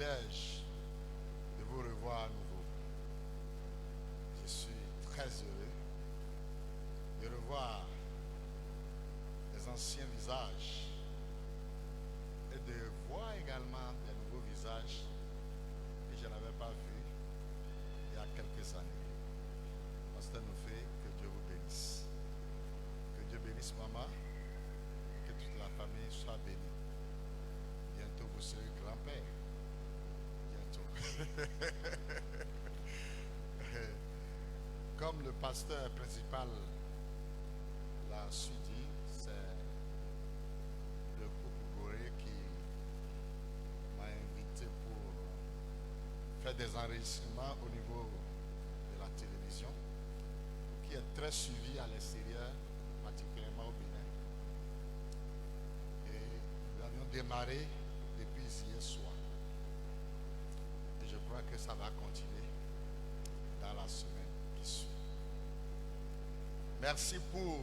privilège de vous revoir à nouveau. Je suis très heureux de revoir les anciens visages et de voir également des nouveaux visages que je n'avais pas vus il y a quelques années. Pasteur Nofé, que Dieu vous bénisse. Que Dieu bénisse maman, que toute la famille soit bénie. Bientôt vous serez grand-père. Bientôt. Comme le pasteur principal l'a su dit, c'est le couple Gorée qui m'a invité pour faire des enregistrements au niveau de la télévision, qui est très suivi à l'extérieur, particulièrement au Bénin. Et nous avions démarré depuis hier soir. Et je crois que ça va continuer dans la semaine qui suit. Merci pour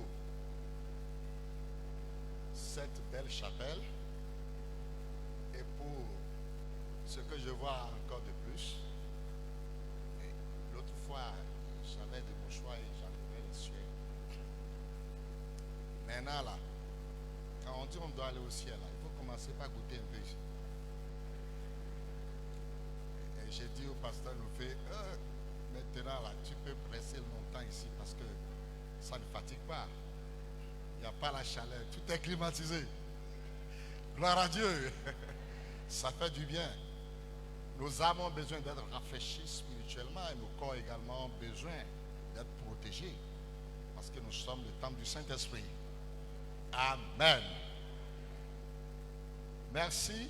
cette belle chapelle et pour ce que je vois encore de plus. Et l'autre fois, j'avais des mouchoirs et j'enlevais les cieux. Maintenant là, quand on dit on doit aller au ciel, là, il faut commencer par goûter un peu ici. Et j'ai dit au pasteur Nofé, maintenant là, tu peux presser longtemps ici parce que ça ne fatigue pas. Il n'y a pas la chaleur, tout est climatisé. Gloire à Dieu. Ça fait du bien. Nos âmes ont besoin d'être rafraîchies spirituellement et nos corps également ont besoin d'être protégés parce que nous sommes le temple du Saint-Esprit. Amen. Merci.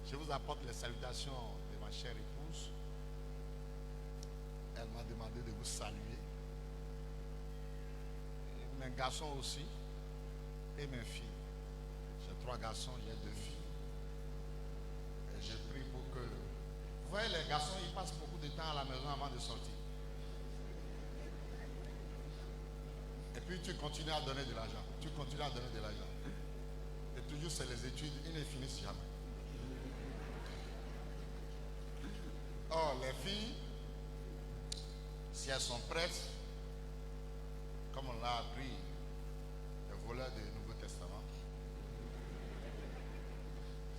Je vous apporte les salutations de ma chère épouse. Elle m'a demandé de vous saluer. Et mes garçons aussi. Et mes filles. J'ai 3 garçons, j'ai 2 filles. Et j'ai pris pour que... Vous voyez, les garçons, ils passent beaucoup de temps à la maison avant de sortir. Et puis tu continues à donner de l'argent. Tu continues à donner de l'argent. Et toujours, c'est les études, ils ne finissent jamais. Or, les filles, si elles sont prêtes, comme on l'a appris, les voleurs du Nouveau Testament,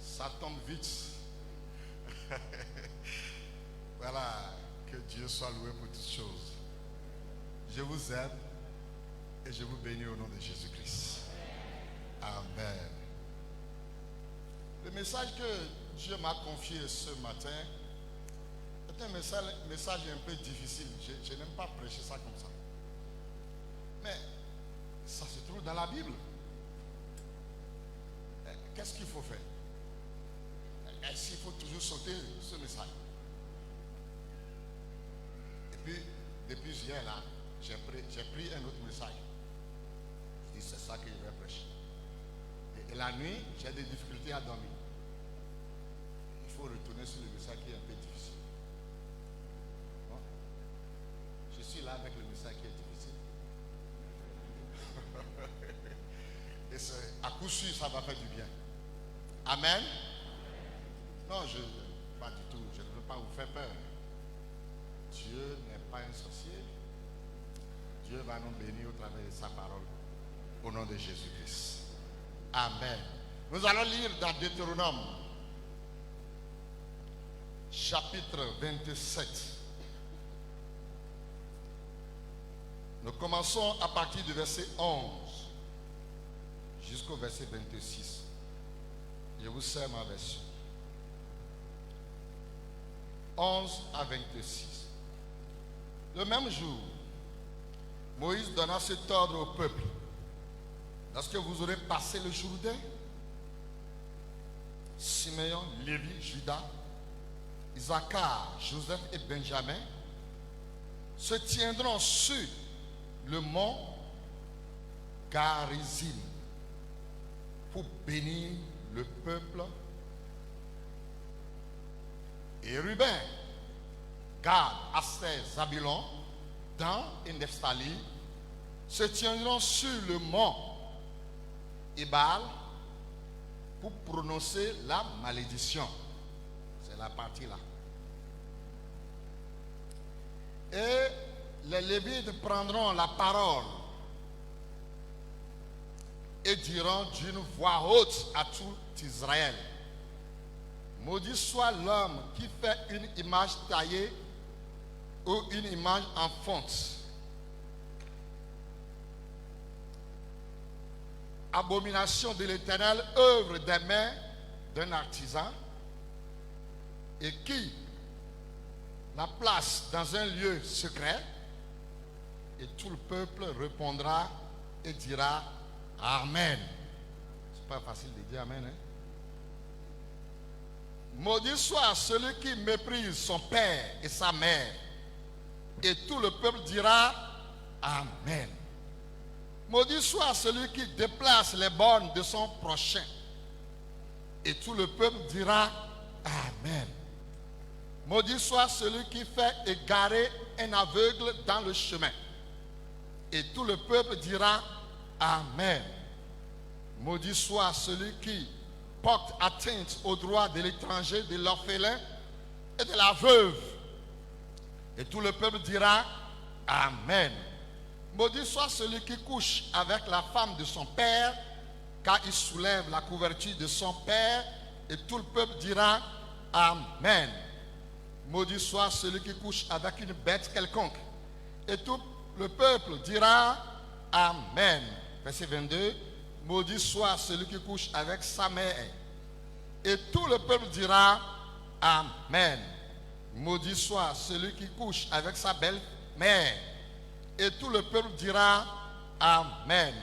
ça tombe vite. Voilà, que Dieu soit loué pour toutes choses. Je vous aime et je vous bénis au nom de Jésus-Christ. Amen. Le message que Dieu m'a confié ce matin est un message un peu difficile. Je n'aime pas prêcher ça comme ça. Mais ça se trouve dans la Bible. Qu'est-ce qu'il faut faire? Est-ce qu'il faut toujours sauter ce message? Et puis, depuis hier là, j'ai pris un autre message. Je dis, c'est ça que je vais prêcher. Et la nuit, j'ai des difficultés à dormir. Il faut retourner sur le message qui est un peu difficile. Bon. Je suis là avec le message qui est difficile. Et à coup sûr, ça va faire du bien. Amen. Non, pas du tout. Je ne veux pas vous faire peur. Dieu n'est pas un sorcier. Dieu va nous bénir au travers de sa parole. Au nom de Jésus-Christ. Amen. Nous allons lire dans Deutéronome, chapitre 27. Nous commençons à partir du verset 11 jusqu'au verset 26. Je vous sers ma version. 11 à 26. Le même jour, Moïse donna cet ordre au peuple. Lorsque vous aurez passé le Jourdain, Siméon, Lévi, Judas, Issachar, Joseph et Benjamin se tiendront sur le mont Garizim pour bénir le peuple. Et Ruben, Gad, Aser, Zabulon, Dan et Nephtali se tiendront sur le mont Ebal pour prononcer la malédiction. C'est la partie là. Et les Lévites prendront la parole et diront d'une voix haute à tout Israël: maudit soit l'homme qui fait une image taillée ou une image en fonte, abomination de l'Éternel, œuvre des mains d'un artisan, et qui la place dans un lieu secret. Et tout le peuple répondra et dira Amen. C'est pas facile de dire Amen, hein? Maudit soit celui qui méprise son père et sa mère. Et tout le peuple dira Amen. Maudit soit celui qui déplace les bornes de son prochain. Et tout le peuple dira Amen. Maudit soit celui qui fait égarer un aveugle dans le chemin. Et tout le peuple dira Amen. Maudit soit celui qui porte atteinte aux droits de l'étranger, de l'orphelin et de la veuve. Et tout le peuple dira Amen. Maudit soit celui qui couche avec la femme de son père, car il soulève la couverture de son père. Et tout le peuple dira Amen. Maudit soit celui qui couche avec une bête quelconque. Et tout le peuple dira Amen. Verset 22. Maudit soit celui qui couche avec sa mère. Et tout le peuple dira Amen. Maudit soit celui qui couche avec sa belle-mère. Et tout le peuple dira Amen.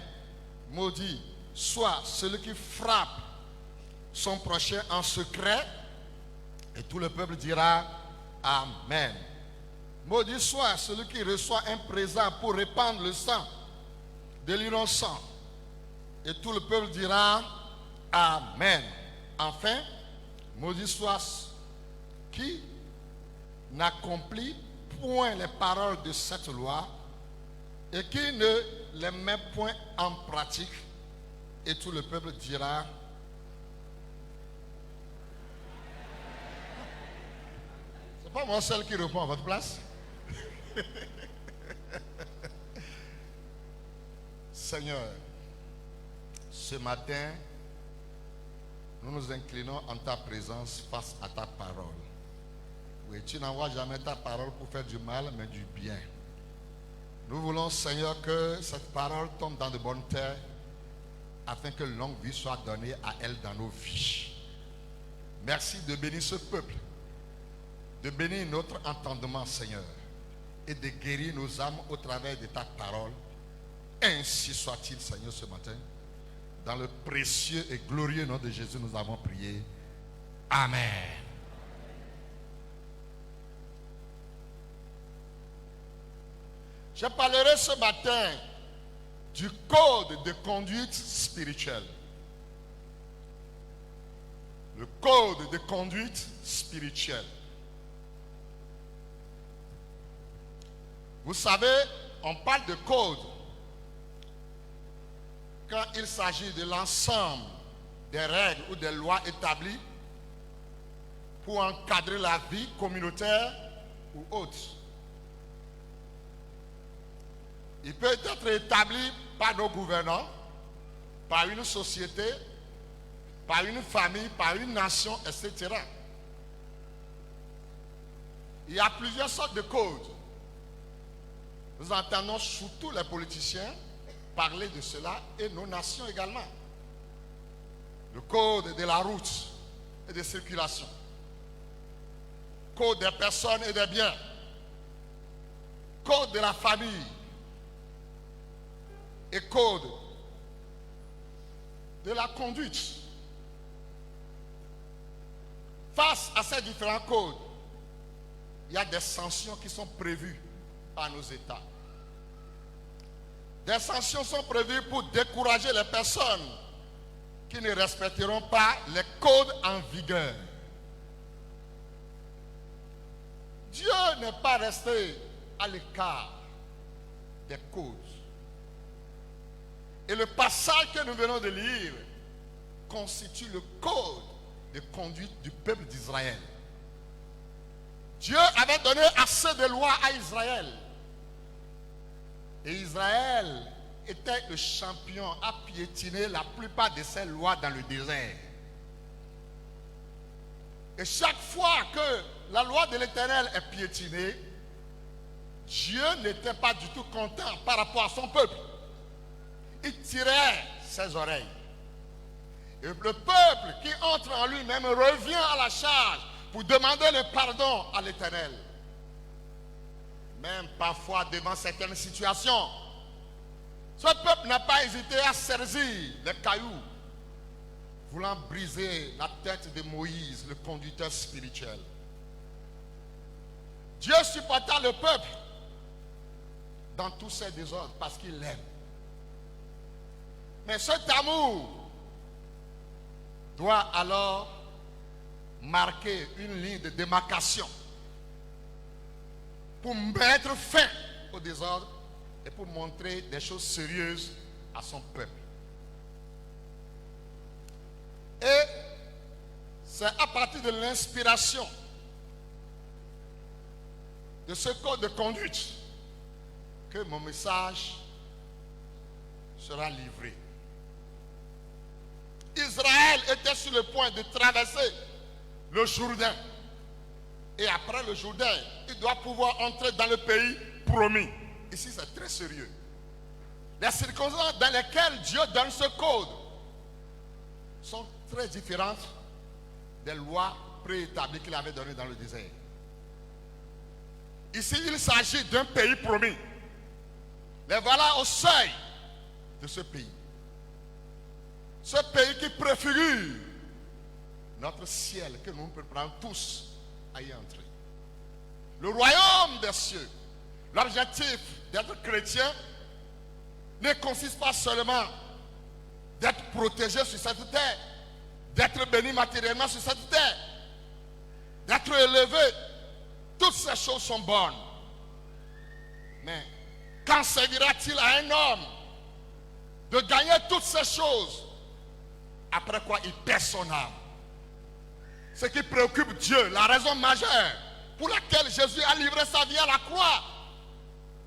Maudit soit celui qui frappe son prochain en secret. Et tout le peuple dira Amen. Maudit soit celui qui reçoit un présent pour répandre le sang de l'innocent. Et tout le peuple dira Amen. Enfin, maudit soit qui n'accomplit point les paroles de cette loi et qui ne les met point en pratique. Et tout le peuple dira c'est pas moi seul qui répond à votre place. Seigneur, ce matin, nous nous inclinons en ta présence face à ta parole. Oui, tu n'envoies jamais ta parole pour faire du mal, mais du bien. Nous voulons, Seigneur, que cette parole tombe dans de bonnes terres, afin que longue vie soit donnée à elle dans nos vies. Merci de bénir ce peuple, de bénir notre entendement, Seigneur, et de guérir nos âmes au travers de ta parole. Ainsi soit-il, Seigneur, ce matin. Dans le précieux et glorieux nom de Jésus, nous avons prié. Amen. Je parlerai ce matin du code de conduite spirituelle. Le code de conduite spirituelle. Vous savez, on parle de code quand il s'agit de l'ensemble des règles ou des lois établies pour encadrer la vie communautaire ou autre. Il peut être établi par nos gouvernants, par une société, par une famille, par une nation, etc. Il y a plusieurs sortes de codes. Nous entendons surtout les politiciens parler de cela et nos nations également. Le code de la route et de circulation. Code des personnes et des biens. Code de la famille. Et code de la conduite. Face à ces différents codes, il y a des sanctions qui sont prévues par nos États. Des sanctions sont prévues pour décourager les personnes qui ne respecteront pas les codes en vigueur. Dieu n'est pas resté à l'écart des codes. Et le passage que nous venons de lire constitue le code de conduite du peuple d'Israël. Dieu avait donné assez de lois à Israël. Et Israël était le champion à piétiner la plupart de ces lois dans le désert. Et chaque fois que la loi de l'Éternel est piétinée, Dieu n'était pas du tout content par rapport à son peuple. Il tirait ses oreilles. Et le peuple qui entre en lui-même revient à la charge pour demander le pardon à l'Éternel. Même parfois devant certaines situations, ce peuple n'a pas hésité à saisir les cailloux, voulant briser la tête de Moïse, le conducteur spirituel. Dieu supporta le peuple dans tous ses désordres parce qu'il l'aime. Mais cet amour doit alors marquer une ligne de démarcation pour mettre fin au désordre et pour montrer des choses sérieuses à son peuple. Et c'est à partir de l'inspiration de ce code de conduite que mon message sera livré. Israël était sur le point de traverser le Jourdain. Et après le Jourdain, il doit pouvoir entrer dans le pays promis. Ici, c'est très sérieux. Les circonstances dans lesquelles Dieu donne ce code sont très différentes des lois préétablies qu'il avait données dans le désert. Ici, il s'agit d'un pays promis. Les voilà au seuil de ce pays. Ce pays qui préfigure notre ciel que nous préparons tous à y entrer. Le royaume des cieux. L'objectif d'être chrétien ne consiste pas seulement d'être protégé sur cette terre, d'être béni matériellement sur cette terre, d'être élevé. Toutes ces choses sont bonnes. Mais quand servira-t-il à un homme de gagner toutes ces choses, après quoi il perd son âme? Ce qui préoccupe Dieu, la raison majeure pour laquelle Jésus a livré sa vie à la croix,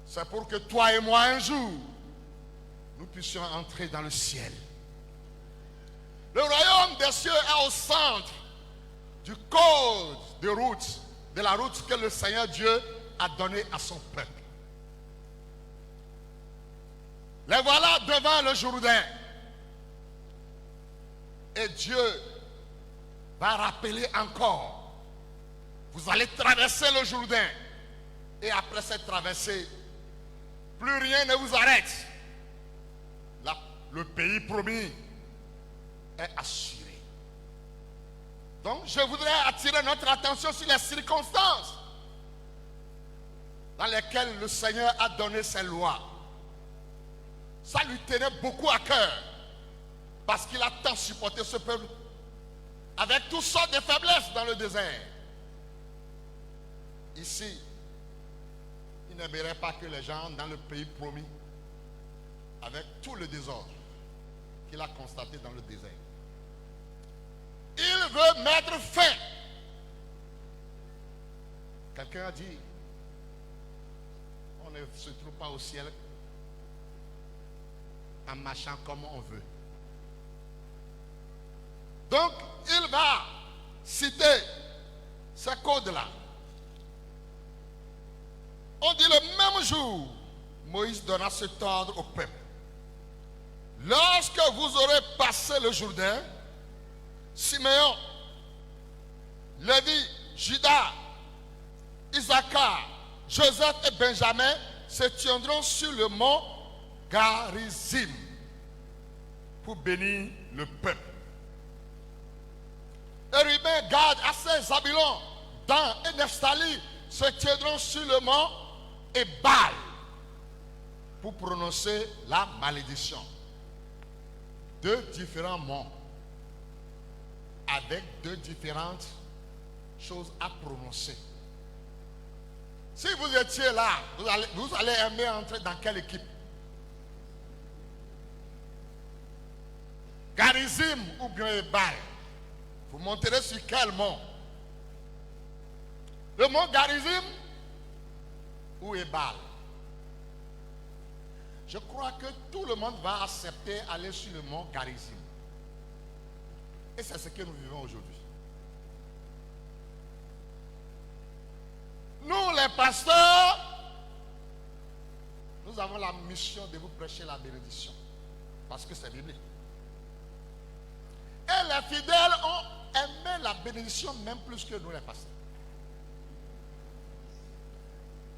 c'est pour que toi et moi un jour, nous puissions entrer dans le ciel. Le royaume des cieux est au centre du code de route, de la route que le Seigneur Dieu a donnée à son peuple. Les voilà devant le Jourdain. Et Dieu va rappeler encore, vous allez traverser le Jourdain. Et après cette traversée, plus rien ne vous arrête. Le pays promis est assuré. Donc je voudrais attirer notre attention sur les circonstances dans lesquelles le Seigneur a donné ses lois. Ça lui tenait beaucoup à cœur parce qu'il a tant supporté ce peuple avec toutes sortes de faiblesses dans le désert. Ici, il n'aimerait pas que les gens dans le pays promis, avec tout le désordre qu'il a constaté dans le désert, il veut mettre fin. Quelqu'un a dit, on ne se trouve pas au ciel en marchant comme on veut. Donc, il va citer ce code-là. On dit le même jour, Moïse donna cet ordre au peuple. Lorsque vous aurez passé le Jourdain, Siméon, Lévi, Juda, Issachar, Joseph et Benjamin se tiendront sur le mont Garizim pour bénir le peuple. Et Ruben, Gad, Aser, Zabulon, Dan et Nephtali se tiendront sur le mont Ebal pour prononcer la malédiction. Deux différents monts avec deux différentes choses à prononcer. Si vous étiez là, vous allez aimer entrer dans quelle équipe? Garizim ou bien Ebal? Vous monterez sur quel mont? Le le mont Garizim ou Ebal. Je crois que tout le monde va accepter aller sur le mont Garizim. Et c'est ce que nous vivons aujourd'hui. Nous, les pasteurs, nous avons la mission de vous prêcher la bénédiction. Parce que c'est biblique. Et les fidèles ont aimé la bénédiction même plus que nous, les pasteurs.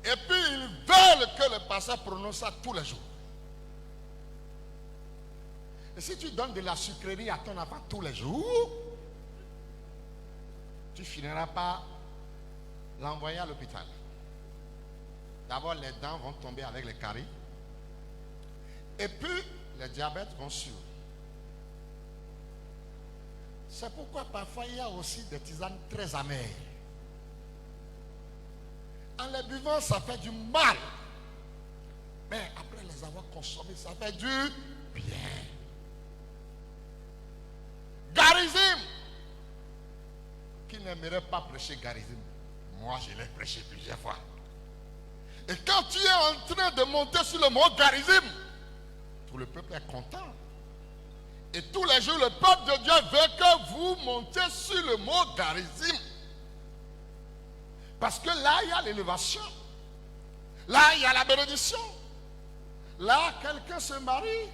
Et puis, ils veulent que le pasteur prononce ça tous les jours. Et si tu donnes de la sucrerie à ton enfant tous les jours, tu finiras par l'envoyer à l'hôpital. D'abord, les dents vont tomber avec les caries. Et puis, les diabètes vont suivre. C'est pourquoi parfois il y a aussi des tisanes très amères. En les buvant, ça fait du mal. Mais après les avoir consommés, ça fait du bien. Garizim. Qui n'aimerait pas prêcher Garizim? Moi, je l'ai prêché plusieurs fois. Et quand tu es en train de monter sur le mont Garizim, tout le peuple est content. Et tous les jours, le peuple de Dieu veut que vous montiez sur le mont Garizim. Parce que là, il y a l'élévation. Là, il y a la bénédiction. Là, quelqu'un se marie.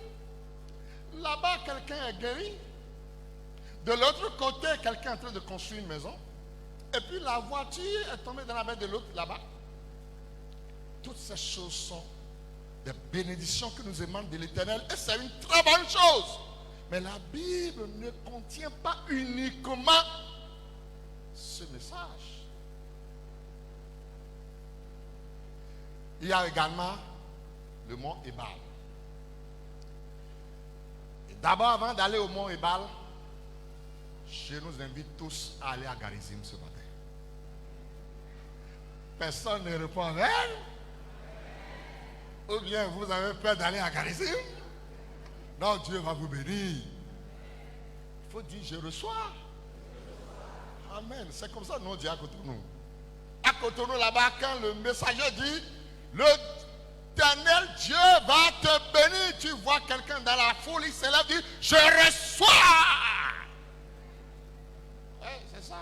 Là-bas, quelqu'un est guéri. De l'autre côté, quelqu'un est en train de construire une maison. Et puis la voiture est tombée dans la main de l'autre là-bas. Toutes ces choses sont des bénédictions que nous émanent de l'Éternel. Et c'est une très bonne chose. Mais la Bible ne contient pas uniquement ce message. Il y a également le mont Ebal. Et d'abord, avant d'aller au mont Ebal, je nous invite tous à aller à Garizim ce matin. Personne ne répond avec. Ou bien vous avez peur d'aller à Garizim? Non, Dieu va vous bénir. Il faut dire, je reçois. Amen. C'est comme ça, nous on dit à Cotonou. À Cotonou, là-bas, quand le messager dit, l'Éternel Dieu va te bénir. Tu vois quelqu'un dans la foule, il se lève, dit, je reçois. Oui, c'est ça.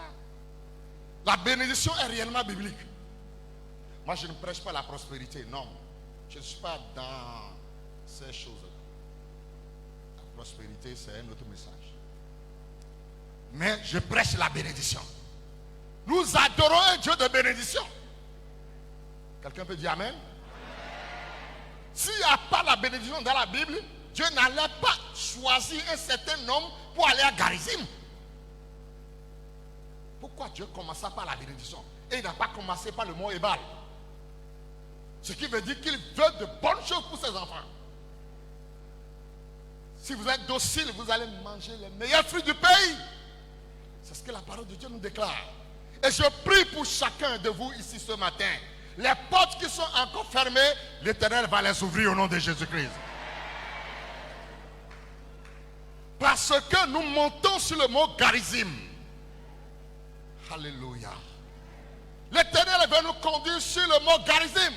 La bénédiction est réellement biblique. Moi, je ne prêche pas la prospérité, non. Je ne suis pas dans ces choses-là. La prospérité, c'est un autre message. Mais je prêche la bénédiction. Nous adorons un Dieu de bénédiction. Quelqu'un peut dire Amen? Amen. S'il n'y a pas la bénédiction dans la Bible, Dieu n'allait pas choisir un certain homme pour aller à Garizim. Pourquoi Dieu commença par la bénédiction et il n'a pas commencé par le mont Ebal? Ce qui veut dire qu'il veut de bonnes choses pour ses enfants. Si vous êtes docile, vous allez manger les meilleurs fruits du pays. C'est ce que la parole de Dieu nous déclare. Et je prie pour chacun de vous ici ce matin. Les portes qui sont encore fermées, l'Éternel va les ouvrir au nom de Jésus-Christ. Parce que nous montons sur le mont Garizim. Alléluia. L'Éternel va nous conduire sur le mont Garizim.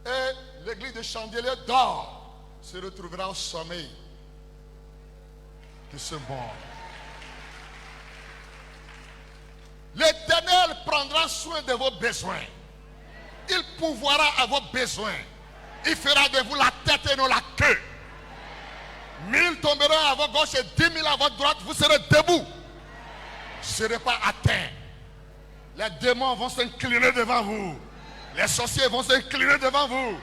Et l'église de Chandelier d'or se retrouvera au sommet de ce mont. L'Éternel prendra soin de vos besoins. Il pourvoira à vos besoins. Il fera de vous la tête et non la queue. 1000 tomberont à votre gauche et 10 000 à votre droite. Vous serez debout. Vous ne serez pas atteints. Les démons vont s'incliner devant vous. Les sorciers vont s'incliner devant vous.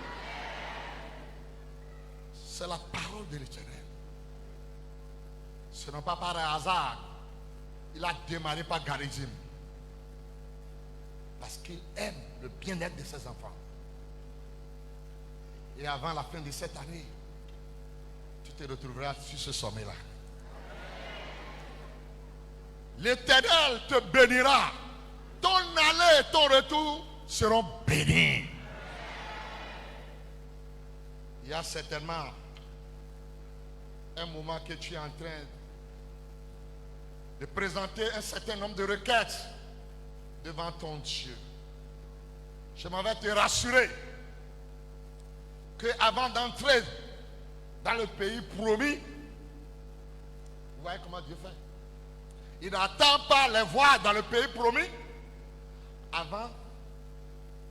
C'est la parole de l'Éternel. Ce n'est pas par hasard. Il a démarré par Garizim. Parce qu'il aime le bien-être de ses enfants. Et avant la fin de cette année, tu te retrouveras sur ce sommet-là. L'Éternel te bénira. Ton aller et ton retour seront bénis. Il y a certainement un moment que tu es en train de présenter un certain nombre de requêtes devant ton Dieu. Je m'en vais te rassurer qu'avant d'entrer dans le pays promis, vous voyez comment Dieu fait. Il n'attend pas les voir dans le pays promis avant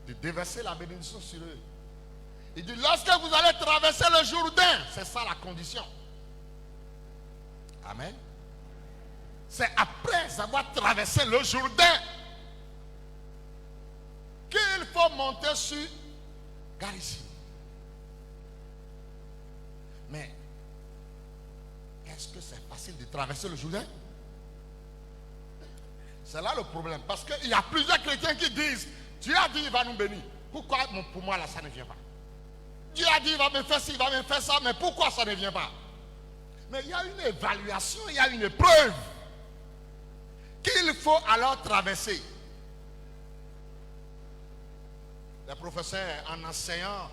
de déverser la bénédiction sur eux. Il dit, lorsque vous allez traverser le Jourdain, c'est ça la condition. Amen. C'est après avoir traversé le Jourdain qu'il faut monter sur Garizim. Mais est-ce que c'est facile de traverser le Jourdain? C'est là le problème. Parce qu'il y a plusieurs chrétiens qui disent, Dieu a dit il va nous bénir. Pourquoi pour moi là ça ne vient pas? Dieu a dit il va me faire ci, il va me faire ça, mais pourquoi ça ne vient pas? Mais il y a une évaluation, il y a une épreuve qu'il faut alors traverser. Les professeurs en enseignant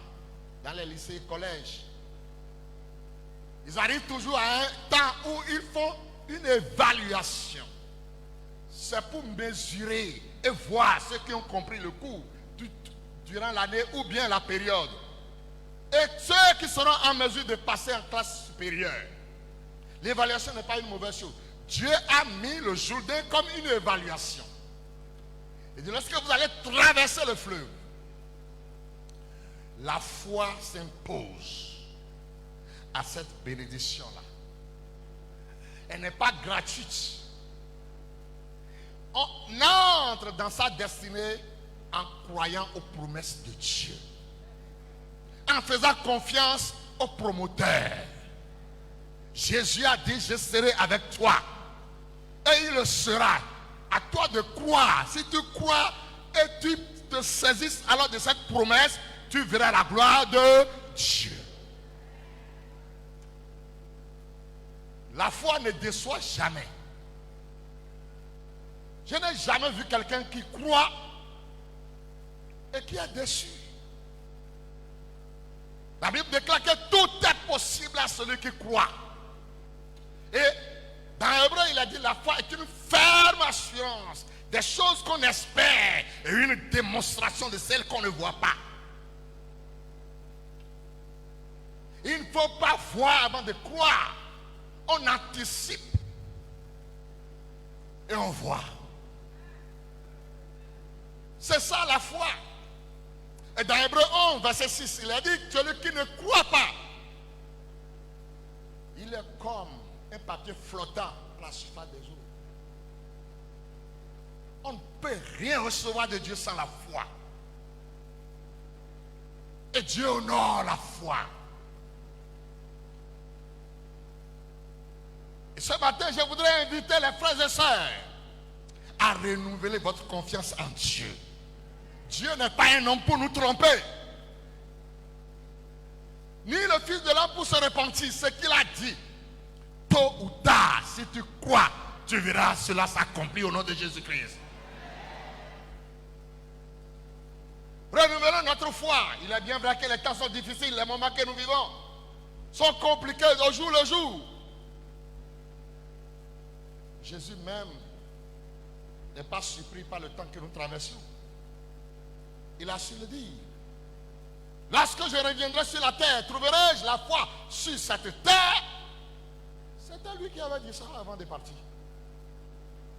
dans les lycées et collèges, ils arrivent toujours à un temps où ils font une évaluation. C'est pour mesurer et voir ceux qui ont compris le cours durant l'année ou bien la période. Et ceux qui seront en mesure de passer en classe supérieure. L'évaluation n'est pas une mauvaise chose. Dieu a mis le Jourdain comme une évaluation. Et dit, lorsque vous allez traverser le fleuve, la foi s'impose à cette bénédiction-là. Elle n'est pas gratuite. On entre dans sa destinée en croyant aux promesses de Dieu, en faisant confiance au promoteur. Jésus a dit, je serai avec toi. Et il le sera. À toi de croire. Si tu crois et tu te saisisses alors de cette promesse, tu verras la gloire de Dieu. La foi ne déçoit jamais. Je n'ai jamais vu quelqu'un qui croit et qui est déçu. La Bible déclare que tout est possible à celui qui croit. Et dans Hébreu, il a dit la foi est une ferme assurance des choses qu'on espère et une démonstration de celles qu'on ne voit pas. Il ne faut pas voir avant de croire. On anticipe et on voit. C'est ça la foi. Et dans Hébreu 11, verset 6, il a dit, celui qui ne croit pas, il est comme un papier flottant à la surface des eaux. On ne peut rien recevoir de Dieu sans la foi. Et Dieu honore la foi. Et ce matin, je voudrais inviter les frères et sœurs à renouveler votre confiance en Dieu. Dieu n'est pas un homme pour nous tromper. Ni le Fils de l'homme pour se repentir. Ce qu'il a dit, tôt ou tard, si tu crois, tu verras cela s'accomplir au nom de Jésus-Christ. Renouvelons notre foi. Il est bien vrai que les temps sont difficiles, les moments que nous vivons sont compliqués au jour le jour. Jésus même n'est pas surpris par le temps que nous traversons. Il a su le dire. Lorsque je reviendrai sur la terre, trouverai-je la foi sur cette terre? C'était lui qui avait dit ça avant de partir.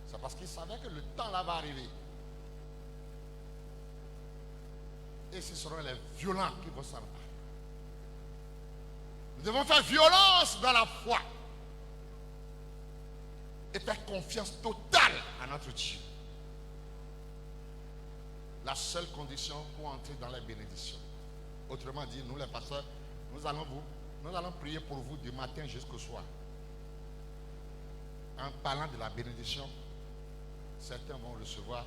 C'est parce qu'il savait que le temps là va arriver. Et ce seront les violents qui vont s'en aller. Nous devons faire violence dans la foi. Et faire confiance totale à notre Dieu. La seule condition pour entrer dans les bénédictions. Autrement dit, nous les pasteurs, nous allons prier pour vous du matin jusqu'au soir. En parlant de la bénédiction, certains vont recevoir,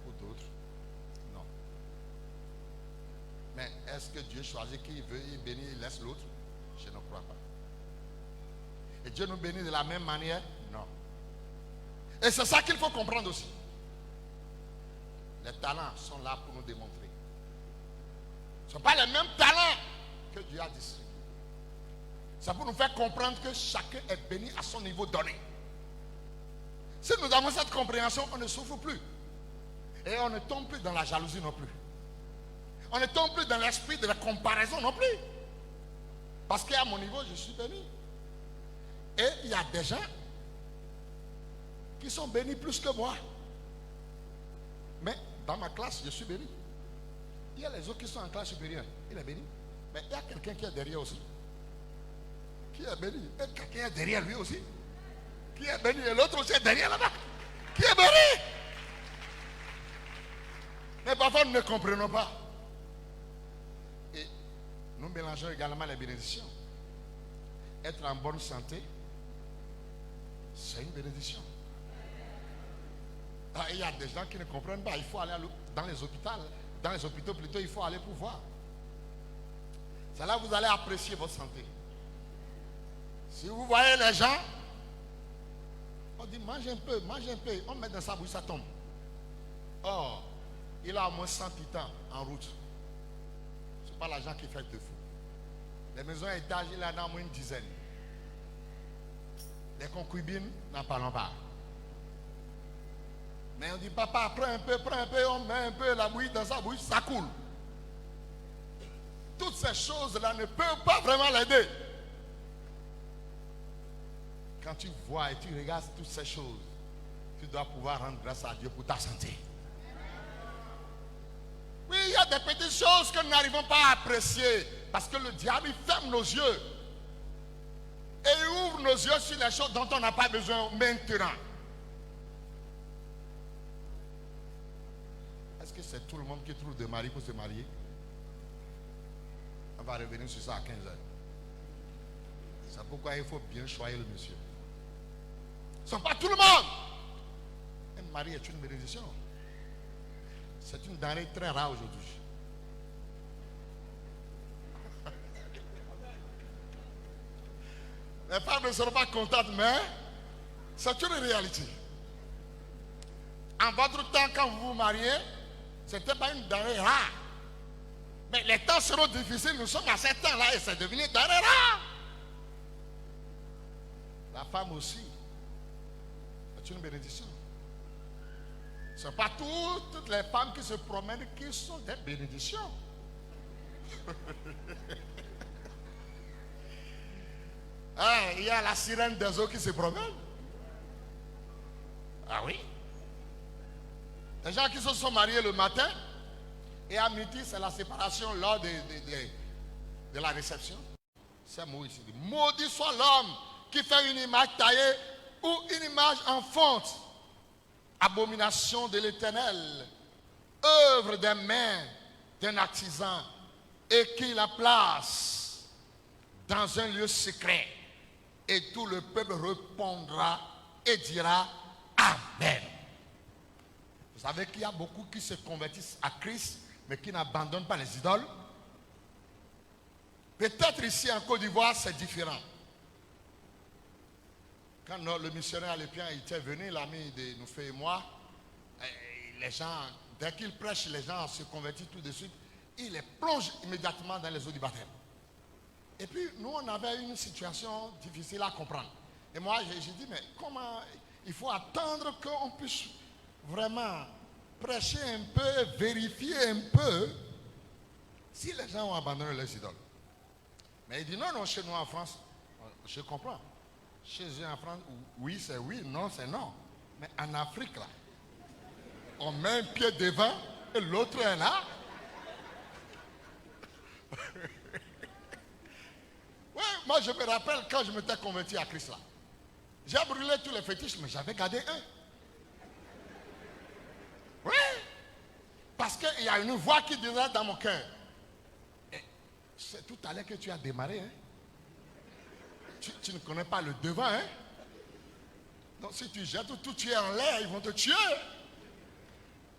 ou d'autres, non. Mais est-ce que Dieu choisit qui veut, il bénit, il laisse l'autre? Je ne crois pas. Et Dieu nous bénit de la même manière? Non. Et c'est ça qu'il faut comprendre aussi. Les talents sont là pour nous démontrer. Ce ne sont pas les mêmes talents que Dieu a distribués. C'est pour nous faire comprendre que chacun est béni à son niveau donné. Si nous avons cette compréhension, on ne souffre plus. Et on ne tombe plus dans la jalousie non plus. On ne tombe plus dans l'esprit de la comparaison non plus. Parce qu'à mon niveau, je suis béni. Et il y a des gens qui sont bénis plus que moi. Mais dans ma classe, je suis béni. Il y a les autres qui sont en classe supérieure. Il est béni. Mais il y a quelqu'un qui est derrière aussi. Qui est béni. Et quelqu'un est derrière lui aussi. Qui est béni. Et l'autre aussi est derrière là-bas. Qui est béni. Mais parfois nous ne comprenons pas. Et nous mélangeons également les bénédictions. Être en bonne santé, c'est une bénédiction. Ah, il y a des gens qui ne comprennent pas. Il faut aller dans les hôpitaux. Dans les hôpitaux plutôt, il faut aller pour voir. C'est là que vous allez apprécier votre santé. Si vous voyez les gens, on dit mange un peu, mange un peu. On met dans sa bouche, ça tombe. Or, il a au moins 100 titans en route. Ce n'est pas l'argent qui fait de fou. Les maisons à étage, il en a au moins une dizaine. Les concubines, n'en parlons pas. Mais on dit, papa, prends un peu, on met un peu la bouillie dans sa bouche, ça coule. Toutes ces choses-là ne peuvent pas vraiment l'aider. Quand tu vois et tu regardes toutes ces choses, tu dois pouvoir rendre grâce à Dieu pour ta santé. Oui, il y a des petites choses que nous n'arrivons pas à apprécier parce que le diable il ferme nos yeux et il ouvre nos yeux sur les choses dont on n'a pas besoin maintenant. Est-ce que c'est tout le monde qui trouve des maris pour se marier? On va revenir sur ça à 15 heures. C'est pourquoi il faut bien choisir le monsieur. Ce n'est pas tout le monde. Un mari est une bénédiction. C'est une denrée très rare aujourd'hui. Les femmes ne seront pas contentes, mais c'est une réalité. En votre temps, quand vous vous mariez, ce n'était pas une denrée rare. Mais les temps seront difficiles. Nous sommes à ces temps-là et c'est devenu une denrée rare. La femme aussi est une bénédiction. Ce ne sont pas toutes les femmes qui se promènent qui sont des bénédictions. Ah, il y a la sirène des eaux qui se promène. Ah oui. Les gens qui se sont mariés le matin et à midi, c'est la séparation lors de la réception. C'est Moïse. Maudit soit l'homme qui fait une image taillée ou une image en fonte. Abomination de l'Éternel, œuvre des mains d'un artisan, et qui la place dans un lieu secret. Et tout le peuple répondra et dira Amen. Vous savez qu'il y a beaucoup qui se convertissent à Christ, mais qui n'abandonnent pas les idoles. Peut-être ici en Côte d'Ivoire, c'est différent. Quand le missionnaire Lépien était venu, l'ami de nous et moi, les gens, dès qu'il prêche, les gens se convertissent tout de suite. Il les plonge immédiatement dans les eaux du baptême. Et puis, nous, on avait une situation difficile à comprendre. Et moi, j'ai dit, mais comment il faut attendre qu'on puisse vraiment prêcher un peu, vérifier un peu si les gens ont abandonné les idoles. Mais il dit, non, chez nous en France, je comprends. Chez eux en France, oui, c'est oui, non, c'est non. Mais en Afrique, là, on met un pied devant et l'autre est là. Ouais, moi, je me rappelle quand je m'étais converti à Christ, là. J'ai brûlé tous les fétiches, mais j'avais gardé un. Oui. Parce qu'il y a une voix qui disait dans mon cœur. C'est tout à l'heure que tu as démarré, hein. Tu ne connais pas le devant, hein? Donc si tu jettes tout, tu es en l'air, ils vont te tuer.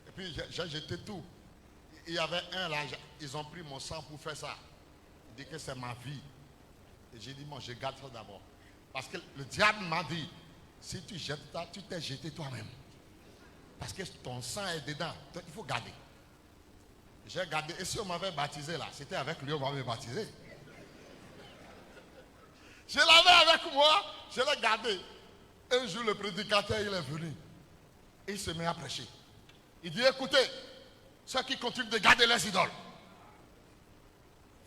Et puis j'ai jeté tout. Il y avait un là, ils ont pris mon sang pour faire ça. Il dit que c'est ma vie. Et j'ai dit, moi je garde ça d'abord. Parce que le diable m'a dit, si tu jettes ça, tu t'es jeté toi-même. Parce que ton sang est dedans. Donc il faut garder. J'ai gardé. Et si on m'avait baptisé là, c'était avec lui, on m'avait baptisé. Je l'avais avec moi, je l'ai gardé. Un jour, le prédicateur, il est venu. Et il se met à prêcher. Il dit, écoutez, ceux qui continuent de garder les idoles,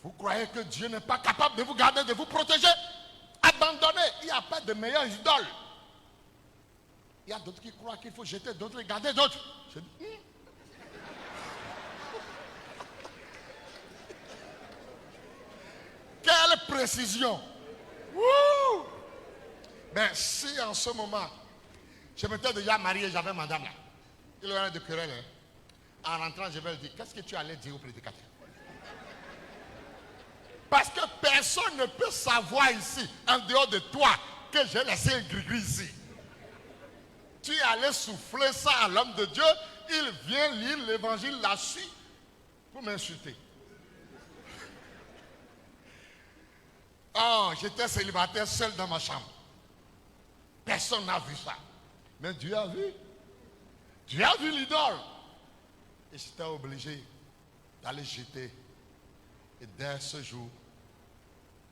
vous croyez que Dieu n'est pas capable de vous garder, de vous protéger? Abandonnez, il n'y a pas de meilleure idole. Il y a d'autres qui croient qu'il faut jeter d'autres et garder d'autres. Je dis, Quelle précision! Wouh! Ben, si en ce moment, je m'étais déjà marié, j'avais madame là, il y aurait de querelle. Hein. En rentrant, je vais lui dire, qu'est-ce que tu allais dire au prédicateur? Parce que personne ne peut savoir ici, en dehors de toi, que j'ai laissé un gris-gris ici. Tu allais souffler ça à l'homme de Dieu, il vient lire l'évangile là-dessus pour m'insulter. Oh, j'étais célibataire seul dans ma chambre. Personne n'a vu ça. Mais Dieu a vu. Dieu a vu l'idole. Et j'étais obligé d'aller jeter. Et dès ce jour,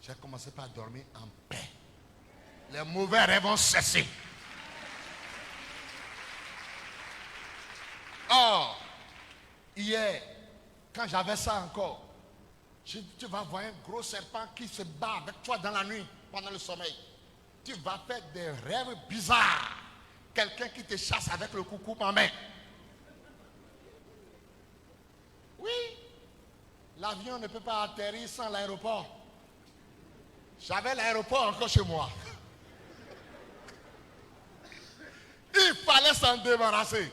j'ai commencé par dormir en paix. Les mauvais rêves ont cessé. Or, hier, quand j'avais ça encore, tu vas voir un gros serpent qui se bat avec toi dans la nuit, pendant le sommeil. Tu vas faire des rêves bizarres. Quelqu'un qui te chasse avec le coucou en main. Oui, l'avion ne peut pas atterrir sans l'aéroport. J'avais l'aéroport encore chez moi. Il fallait s'en débarrasser.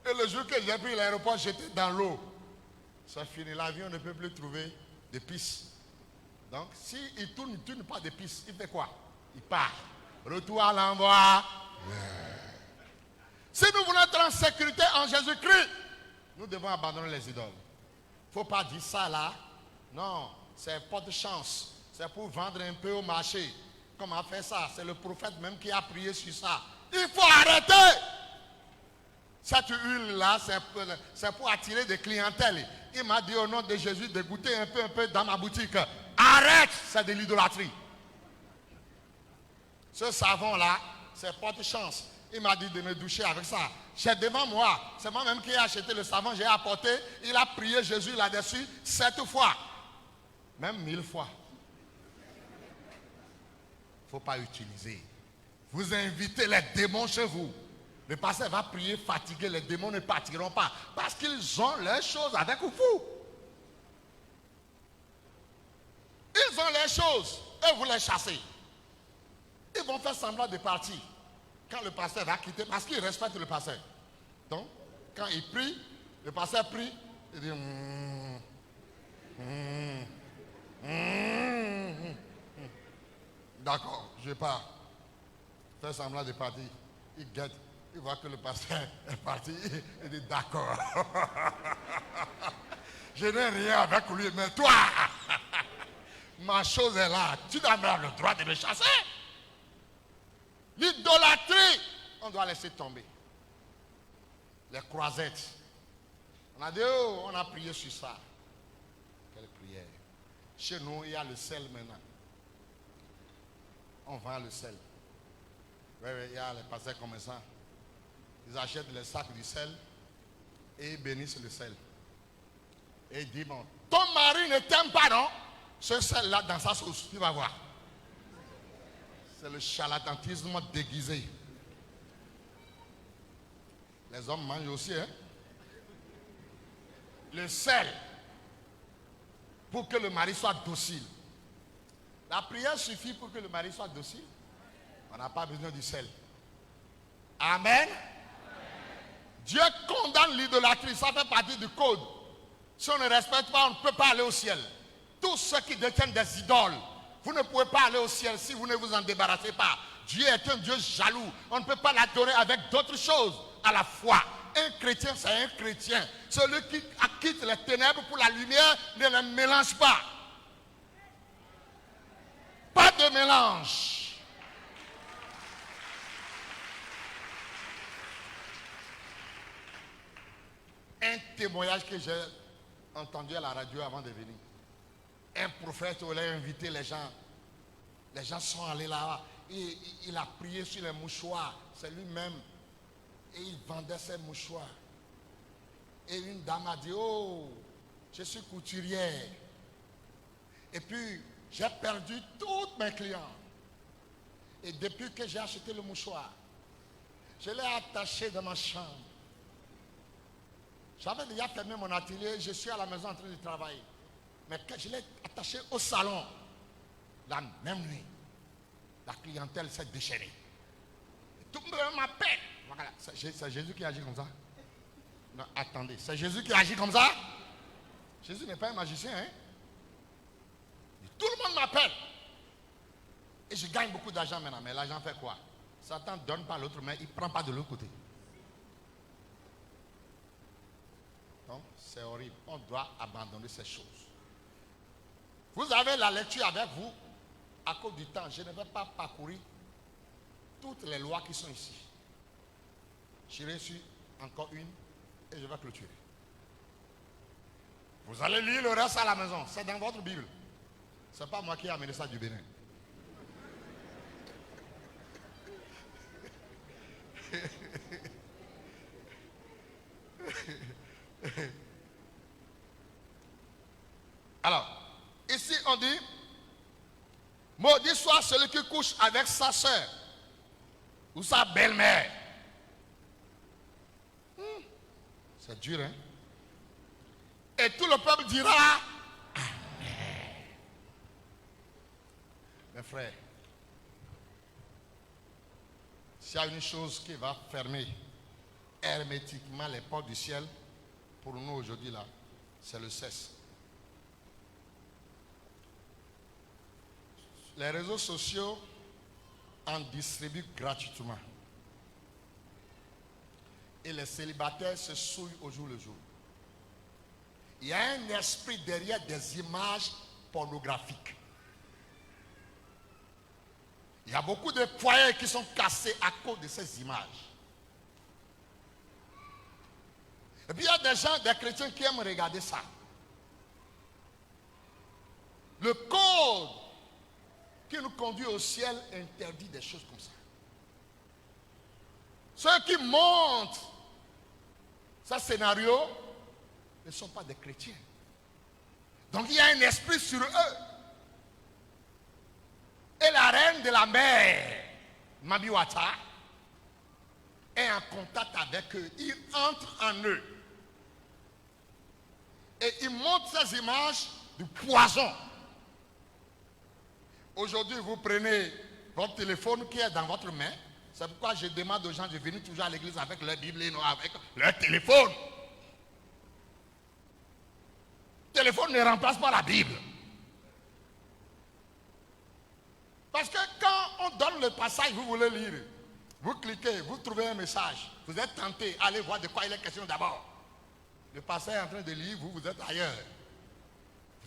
Et le jour que j'ai pris l'aéroport, j'étais dans l'eau. Ça finit, l'avion ne peut plus trouver de piste. Donc, s'il tourne, il ne tourne pas de piste, il fait quoi? Il part. Retour à l'envoi. Si nous voulons être en sécurité en Jésus-Christ, nous devons abandonner les idoles. Il ne faut pas dire ça là. Non, c'est pas de chance. C'est pour vendre un peu au marché. Comment faire ça? C'est le prophète même qui a prié sur ça. Il faut arrêter. Cette huile-là, c'est pour attirer des clientèles. Il m'a dit au nom de Jésus de goûter un peu dans ma boutique. Arrête, c'est de l'idolâtrie. Ce savon-là, c'est pas de chance. Il m'a dit de me doucher avec ça. C'est devant moi. C'est moi-même qui ai acheté le savon, j'ai apporté. Il a prié Jésus là-dessus 7 fois. Même 1000 fois. Il ne faut pas utiliser. Vous invitez les démons chez vous. Le pasteur va prier fatigué, les démons ne partiront pas. Parce qu'ils ont leurs choses avec vous. Ils ont les choses et vous les chassez. Ils vont faire semblant de partir. Quand le pasteur va quitter, parce qu'il respecte le pasteur. Donc, quand il prie, le pasteur prie, il dit d'accord, je pars. Fait semblant de partir. Il guette, il voit que le pasteur est parti. Il dit d'accord. Je n'ai rien avec lui, mais toi, ma chose est là. Tu n'as pas le droit de me chasser. L'idolâtrie, on doit laisser tomber. Les croisettes. On a dit, oh, on a prié sur ça. Quelle prière. Chez nous, il y a le sel maintenant. On vend le sel. Oui, il y a les pasteurs commerçants. Ils achètent les sacs du sel et ils bénissent le sel. Et ils disent, bon, ton mari ne t'aime pas, non? Ce sel-là dans sa sauce, tu vas voir. C'est le charlatanisme déguisé. Les hommes mangent aussi, hein? Le sel, pour que le mari soit docile. La prière suffit pour que le mari soit docile. On n'a pas besoin du sel. Amen. Dieu condamne l'idolâtrie, ça fait partie du code. Si on ne respecte pas, on ne peut pas aller au ciel. Tous ceux qui détiennent des idoles, vous ne pouvez pas aller au ciel si vous ne vous en débarrassez pas. Dieu est un Dieu jaloux. On ne peut pas l'adorer avec d'autres choses à la fois. Un chrétien, c'est un chrétien. Celui qui quitte les ténèbres pour la lumière ne les mélange pas. Pas de mélange. Un témoignage que j'ai entendu à la radio avant de venir. Un prophète voulait inviter les gens. Les gens sont allés là-bas. Il a prié sur les mouchoirs. C'est lui-même. Et il vendait ses mouchoirs. Et une dame a dit, oh, je suis couturière. Et puis, j'ai perdu toutes mes clients. Et depuis que j'ai acheté le mouchoir, je l'ai attaché dans ma chambre. J'avais déjà fermé mon atelier, je suis à la maison en train de travailler. Mais quand je l'ai attaché au salon, la même nuit, la clientèle s'est déchaînée. Et tout le monde m'appelle. Voilà, c'est Jésus qui agit comme ça. Non, attendez, c'est Jésus qui agit comme ça? Jésus n'est pas un magicien, hein? Et tout le monde m'appelle. Et je gagne beaucoup d'argent maintenant, mais l'argent fait quoi? Satan ne donne pas l'autre main, il ne prend pas de l'autre côté. Donc, c'est horrible. On doit abandonner ces choses. Vous avez la lecture avec vous. À cause du temps, je ne vais pas parcourir toutes les lois qui sont ici. J'irai sur encore une et je vais clôturer. Vous allez lire le reste à la maison. C'est dans votre Bible. Ce n'est pas moi qui ai amené ça du Bénin. Alors, ici on dit, maudit soit celui qui couche avec sa soeur ou sa belle-mère. C'est dur, hein? Et tout le peuple dira Amen. Mes frères, s'il y a une chose qui va fermer hermétiquement les portes du ciel pour nous aujourd'hui là, c'est le sexe. Les réseaux sociaux en distribuent gratuitement. Et les célibataires se souillent au jour le jour. Il y a un esprit derrière des images pornographiques. Il y a beaucoup de foyers qui sont cassés à cause de ces images. Et puis il y a des gens, des chrétiens qui aiment regarder ça. Le code qui nous conduit au ciel interdit des choses comme ça. Ceux qui montent ce scénario ne sont pas des chrétiens. Donc il y a un esprit sur eux. Et la reine de la mer, Mabiwata, est en contact avec eux. Il entre en eux. Et il montre ces images du poison. Aujourd'hui, vous prenez votre téléphone qui est dans votre main. C'est pourquoi je demande aux gens de venir toujours à l'église avec leur Bible et non avec leur téléphone. Le téléphone ne remplace pas la Bible. Parce que quand on donne le passage, vous voulez lire, vous cliquez, vous trouvez un message, vous êtes tenté, allez voir de quoi il est question d'abord. Le passage est en train de lire, vous êtes ailleurs.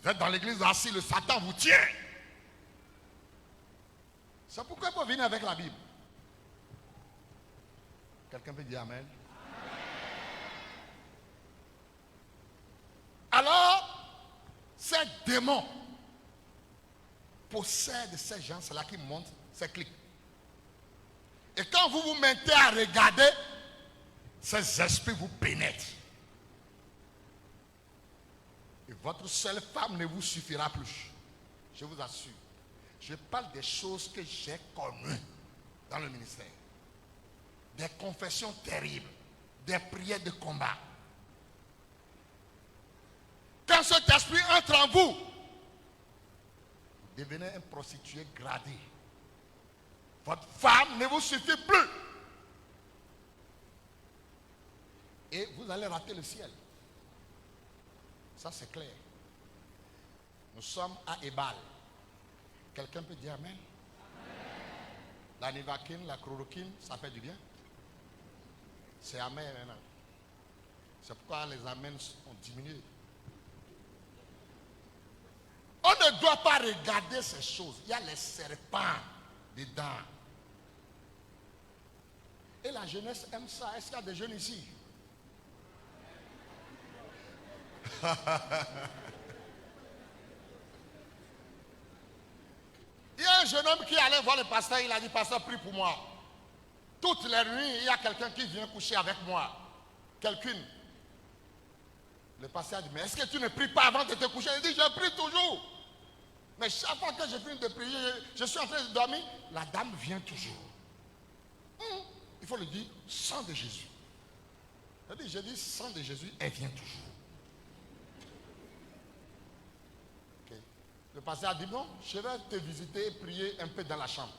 Vous êtes dans l'église assis, le Satan vous tient. C'est pourquoi il faut venir avec la Bible. Quelqu'un peut dire Amen? Alors, ces démons possèdent ces gens-là qui montent ces clics. Et quand vous vous mettez à regarder, ces esprits vous pénètrent. Et votre seule femme ne vous suffira plus. Je vous assure. Je parle des choses que j'ai connues dans le ministère. Des confessions terribles, des prières de combat. Quand cet esprit entre en vous, vous devenez un prostitué gradé. Votre femme ne vous suffit plus. Et vous allez rater le ciel. Ça c'est clair. Nous sommes à Ebal. Quelqu'un peut dire Amen? La nivaquine, la chloroquine, ça fait du bien. C'est amer maintenant. C'est pourquoi les amens ont diminué. On ne doit pas regarder ces choses. Il y a les serpents dedans. Et la jeunesse aime ça. Est-ce qu'il y a des jeunes ici? Il y a un jeune homme qui allait voir le pasteur. Il a dit, pasteur, prie pour moi. Toutes les nuits, il y a quelqu'un qui vient coucher avec moi. Quelqu'une. Le pasteur a dit, mais est-ce que tu ne pries pas avant de te coucher? Il dit, je prie toujours. Mais chaque fois que je finis de prier, je suis en train de dormir, la dame vient toujours. Il faut le dire, sang de Jésus. Je dis, sang de Jésus, elle vient toujours. Okay. Le pasteur a dit, non, je vais te visiter et prier un peu dans la chambre.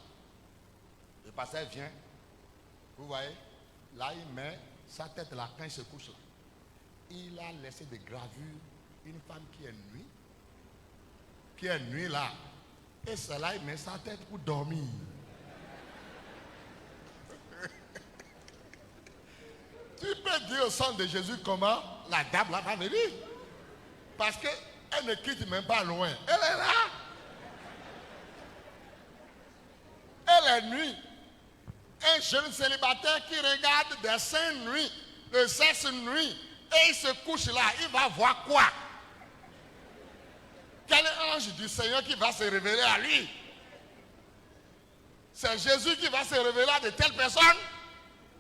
Le pasteur vient, vous voyez, là il met sa tête là, quand il se couche là. Il a laissé des gravures, une femme qui est nue là. Et celle-là, il met sa tête pour dormir. Tu peux dire au sang de Jésus comment la dame là va venir. Parce qu'elle ne quitte même pas loin. Elle est là. Elle est nue. Un jeune célibataire qui regarde des seins nus, le sexe nu, et il se couche là, il va voir quoi? Quel ange du Seigneur qui va se révéler à lui? C'est Jésus qui va se révéler à de telles personnes?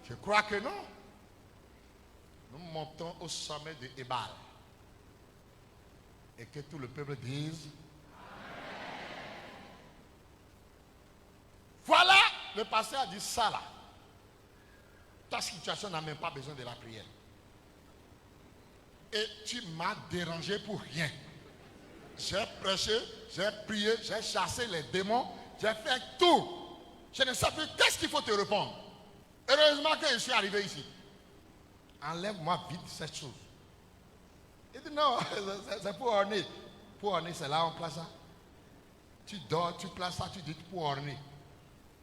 Je crois que non. Nous montons au sommet de Ébal. Et que tout le peuple dise Amen. Voilà, le pasteur a dit ça là. Ta situation n'a même pas besoin de la prière. Et tu m'as dérangé pour rien. J'ai prêché, j'ai prié, j'ai chassé les démons, j'ai fait tout. Je ne sais plus qu'est-ce qu'il faut te répondre. Heureusement que je suis arrivé ici. Enlève-moi vite cette chose. Il dit non, c'est pour orner. Pour orner, c'est là on place ça. Tu dors, tu places ça, tu dis pour orner.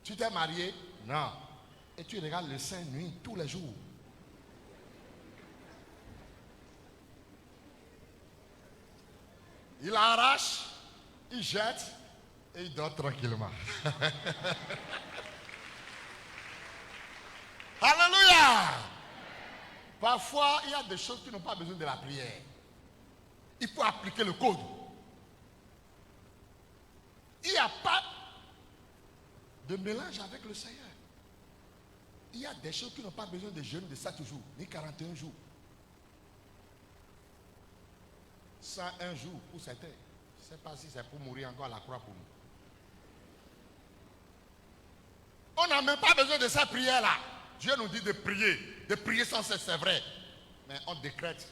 Tu t'es marié? Non. Et tu regardes le sein nuit tous les jours. Il arrache, il jette et il dort tranquillement. Alléluia! Parfois, il y a des choses qui n'ont pas besoin de la prière. Il faut appliquer le code. Il n'y a pas de mélange avec le Seigneur. Il y a des choses qui n'ont pas besoin de jeûne de 7 jours, ni 41 jours. 101 jours pour certains. Je ne sais pas si c'est pour mourir encore à la croix pour nous. On n'a même pas besoin de cette prière-là. Dieu nous dit de prier sans cesse, c'est vrai. Mais on décrète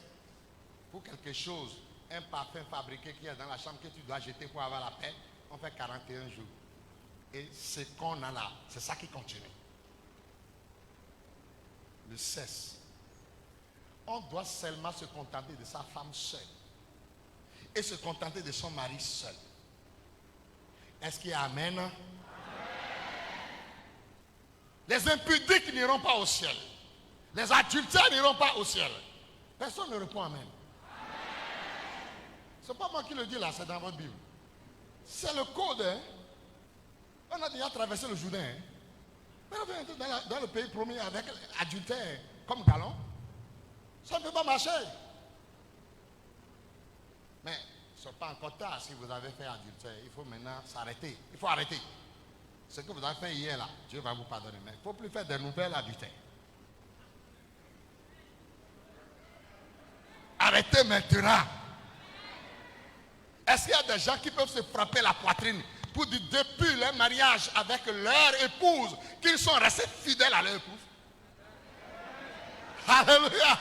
pour quelque chose, un parfum fabriqué qui est dans la chambre que tu dois jeter pour avoir la paix, on fait 41 jours. Et ce qu'on a là, c'est ça qui continue. Le cesse. On doit seulement se contenter de sa femme seule. Et se contenter de son mari seul. Est-ce qu'il y a Amen? Amen. Les impudiques n'iront pas au ciel. Les adultères n'iront pas au ciel. Personne ne répond Amen. Ce n'est pas moi qui le dis là, c'est dans votre Bible. C'est le code. Hein? On a déjà traversé le Jourdain. Hein? Mais on va entrer dans le pays promis avec adultère comme galon. Ça ne peut pas marcher. Mais ce n'est pas encore tard si vous avez fait adultère. Il faut maintenant s'arrêter. Il faut arrêter. Ce que vous avez fait hier là, Dieu va vous pardonner. Mais il ne faut plus faire de nouvelles adultères. Arrêtez maintenant. Est-ce qu'il y a des gens qui peuvent se frapper la poitrine pour dire depuis leur mariage avec leur épouse qu'ils sont restés fidèles à leur épouse? Alléluia.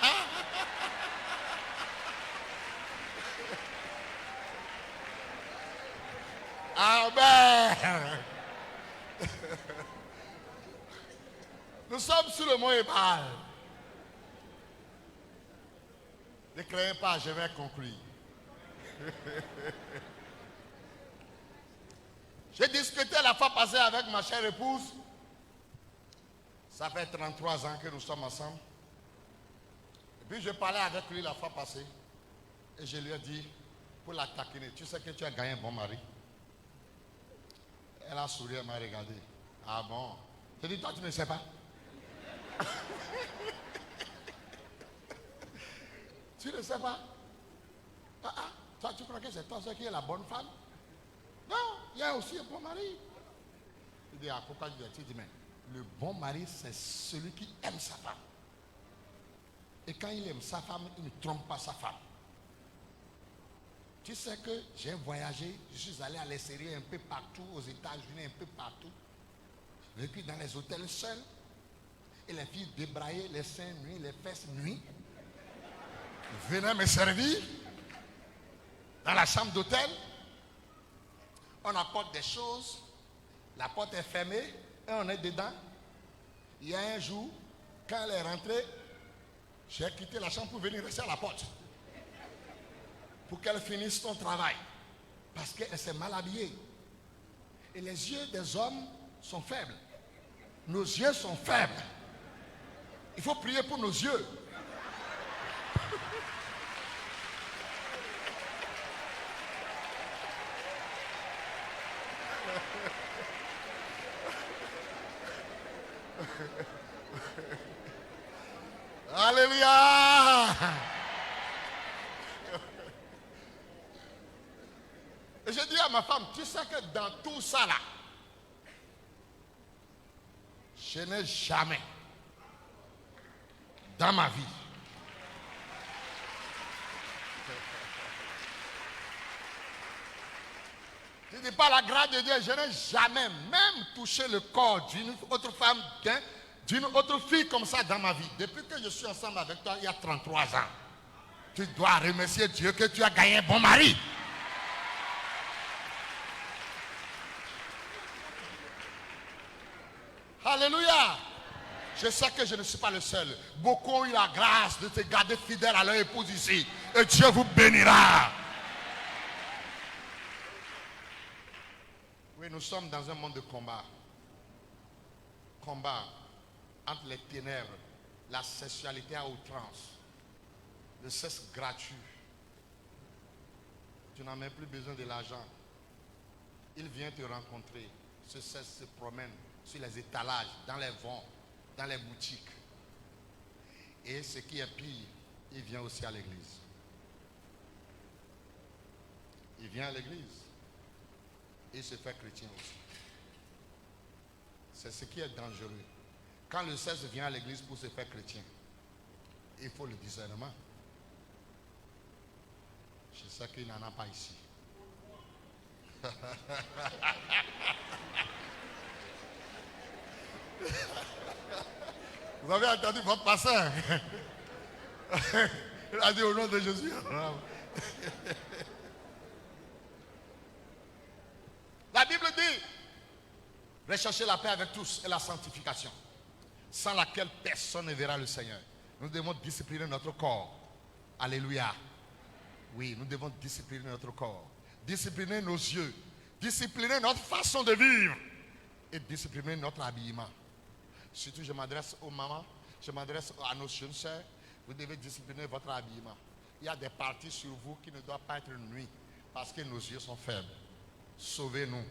Amen. Nous sommes sur le mont Ébal. Ne craignez pas, je vais conclure. J'ai discuté la fois passée avec ma chère épouse. Ça fait 33 ans que nous sommes ensemble. Et puis je parlais avec lui la fois passée. Et je lui ai dit, pour la taquiner, tu sais que tu as gagné un bon mari. Elle a souri, elle m'a regardé. Ah bon? J'ai dit, toi tu ne sais pas. Tu ne sais pas? Toi tu crois que c'est toi qui est la bonne femme? Non, il y a aussi un bon mari. Il dit, pourquoi tu dis, mais le bon mari, c'est celui qui aime sa femme. Et quand il aime sa femme, il ne trompe pas sa femme. Tu sais que j'ai voyagé, je suis allé à l'extérieur un peu partout, aux États-Unis, un peu partout. J'ai vécu dans les hôtels seuls. Et les filles débrayaient les seins nuits, les fesses nuits. Ils venaient me servir dans la chambre d'hôtel. On apporte des choses, la porte est fermée et on est dedans. Il y a un jour, quand elle est rentrée, j'ai quitté la chambre pour venir rester à la porte. Pour qu'elle finisse son travail. Parce qu'elle s'est mal habillée. Et les yeux des hommes sont faibles. Nos yeux sont faibles. Il faut prier pour nos yeux. Alléluia. Et je dis à ma femme, tu sais que dans tout ça là, je n'ai jamais, dans ma vie, je dis par la grâce de Dieu, je n'ai jamais même touché le corps d'une autre femme, d'une autre fille comme ça dans ma vie. Depuis que je suis ensemble avec toi, il y a 33 ans. Tu dois remercier Dieu que tu as gagné un bon mari. Alléluia. Je sais que je ne suis pas le seul. Beaucoup ont eu la grâce de te garder fidèle à leur épouse ici. Et Dieu vous bénira. Oui, nous sommes dans un monde de combat. Combat entre les ténèbres, la sexualité à outrance, le sexe gratuit. Tu n'as même plus besoin de l'argent. Il vient te rencontrer. Ce sexe se promène sur les étalages, dans les vents, dans les boutiques. Et ce qui est pire, il vient aussi à l'église. Il vient à l'église. Il se fait chrétien aussi. C'est ce qui est dangereux. Quand le sexe vient à l'église pour se faire chrétien, il faut le discernement. Je sais qu'il n'en a pas ici. Vous avez entendu votre pasteur? Il a dit au nom de Jésus. La Bible dit, recherchez la paix avec tous et la sanctification, sans laquelle personne ne verra le Seigneur. Nous devons discipliner notre corps. Alléluia. Oui, nous devons discipliner notre corps, discipliner nos yeux, discipliner notre façon de vivre et discipliner notre habillement. Surtout, je m'adresse aux mamans, je m'adresse à nos jeunes sœurs. Vous devez discipliner votre habillement. Il y a des parties sur vous qui ne doivent pas être nues parce que nos yeux sont faibles. Sauvez-nous.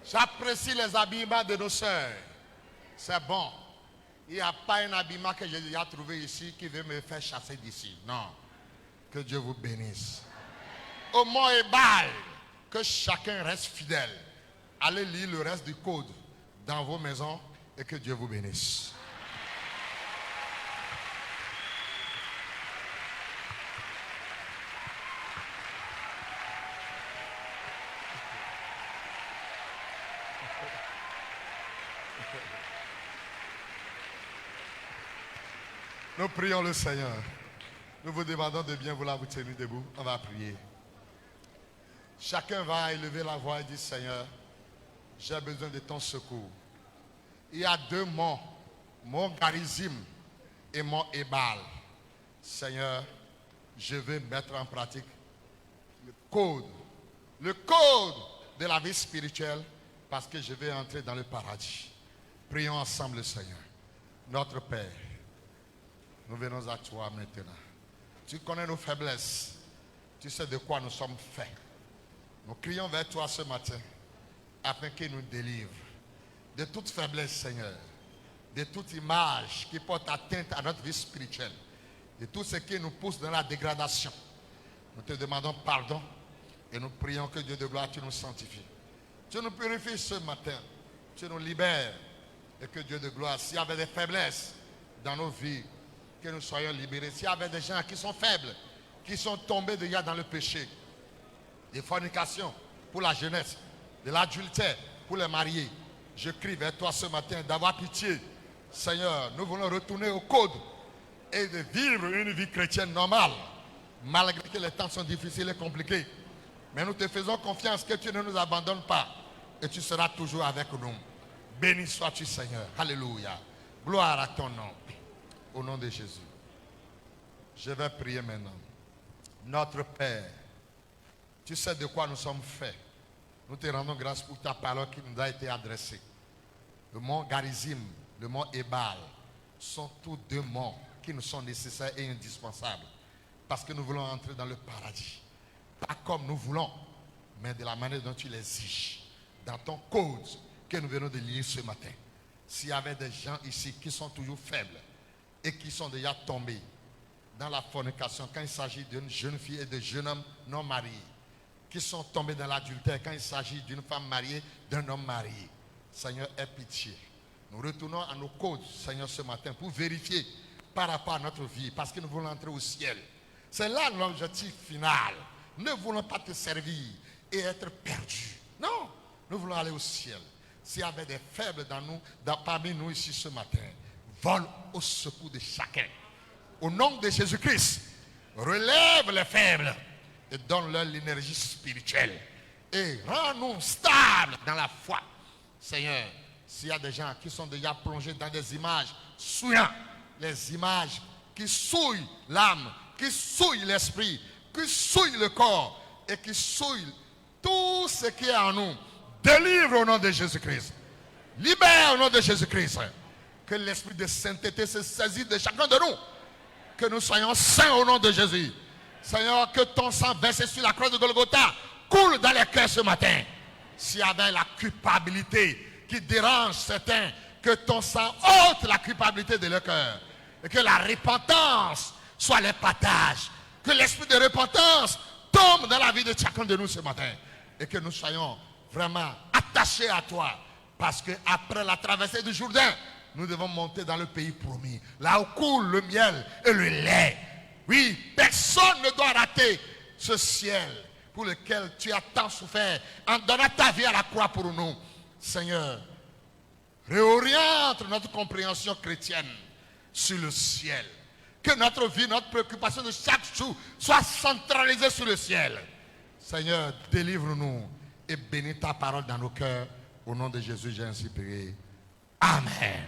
J'apprécie les habillements de nos sœurs. C'est bon. Il n'y a pas un habillement que j'ai déjà trouvé ici qui veut me faire chasser d'ici. Non. Que Dieu vous bénisse. Au mot et bail, que chacun reste fidèle. Allez lire le reste du code dans vos maisons et que Dieu vous bénisse. Nous prions le Seigneur. Nous vous demandons de bien vouloir vous tenir debout. On va prier. Chacun va élever la voix et dire, Seigneur, j'ai besoin de ton secours. Il y a deux mots, mon charisme et mon ébal. Seigneur, je veux mettre en pratique le code de la vie spirituelle parce que je vais entrer dans le paradis. Prions ensemble le Seigneur. Notre Père, nous venons à toi maintenant. Tu connais nos faiblesses. Tu sais de quoi nous sommes faits. Nous crions vers toi ce matin afin qu'il nous délivre de toute faiblesse, Seigneur, de toute image qui porte atteinte à notre vie spirituelle, de tout ce qui nous pousse dans la dégradation, Nous te demandons pardon et nous prions que Dieu de gloire, tu nous sanctifies. Tu nous purifies ce matin. Tu nous libères. Et que Dieu de gloire, s'il y avait des faiblesses dans nos vies, que nous soyons libérés. S'il y avait des gens qui sont faibles, qui sont tombés déjà dans le péché, des fornications pour la jeunesse, de l'adultère pour les mariés, je crie vers toi ce matin d'avoir pitié. Seigneur, nous voulons retourner au code et de vivre une vie chrétienne normale, malgré que les temps sont difficiles et compliqués. Mais nous te faisons confiance que tu ne nous abandonnes pas et tu seras toujours avec nous. Béni sois-tu, Seigneur. Alléluia. Gloire à ton nom. Au nom de Jésus. Je vais prier maintenant. Notre Père, tu sais de quoi nous sommes faits. Nous te rendons grâce pour ta parole qui nous a été adressée. Le mot Garizim, le mot Ebal sont tous deux mots qui nous sont nécessaires et indispensables. Parce que nous voulons entrer dans le paradis. Pas comme nous voulons, mais de la manière dont tu l'exiges. Dans ton code que nous venons de lire ce matin. S'il y avait des gens ici qui sont toujours faibles et qui sont déjà tombés dans la fornication quand il s'agit d'une jeune fille et de jeunes hommes non mariés, qui sont tombés dans l'adultère quand il s'agit d'une femme mariée, d'un homme marié. Seigneur, aie pitié. Nous retournons à nos codes, Seigneur, ce matin pour vérifier par rapport à notre vie, parce que nous voulons entrer au ciel. C'est là l'objectif final. Nous ne voulons pas te servir et être perdus. Non, nous voulons aller au ciel. S'il y avait des faibles parmi nous ici ce matin, vole au secours de chacun. Au nom de Jésus-Christ, relève les faibles et donne-leur l'énergie spirituelle. Et rends-nous stables dans la foi. Seigneur, s'il y a des gens qui sont déjà plongés dans des images souillantes, les images qui souillent l'âme, qui souillent l'esprit, qui souillent le corps et qui souillent tout ce qui est en nous, délivre au nom de Jésus-Christ. Libère au nom de Jésus-Christ. Que l'esprit de sainteté se saisisse de chacun de nous. Que nous soyons saints au nom de Jésus. Seigneur, que ton sang versé sur la croix de Golgotha coule dans les cœurs ce matin. S'il y avait la culpabilité qui dérange certains, que ton sang ôte la culpabilité de leur cœur. Et que la repentance soit les partages. Que l'esprit de repentance tombe dans la vie de chacun de nous ce matin. Et que nous soyons vraiment attachés à toi. Parce qu'après la traversée du Jourdain, nous devons monter dans le pays promis. Là où coule le miel et le lait. Oui, personne ne doit rater ce ciel pour lequel tu as tant souffert en donnant ta vie à la croix pour nous. Seigneur, réoriente notre compréhension chrétienne sur le ciel. Que notre vie, notre préoccupation de chaque jour soit centralisée sur le ciel. Seigneur, délivre-nous et bénis ta parole dans nos cœurs. Au nom de Jésus, j'ai ainsi prié. Amen.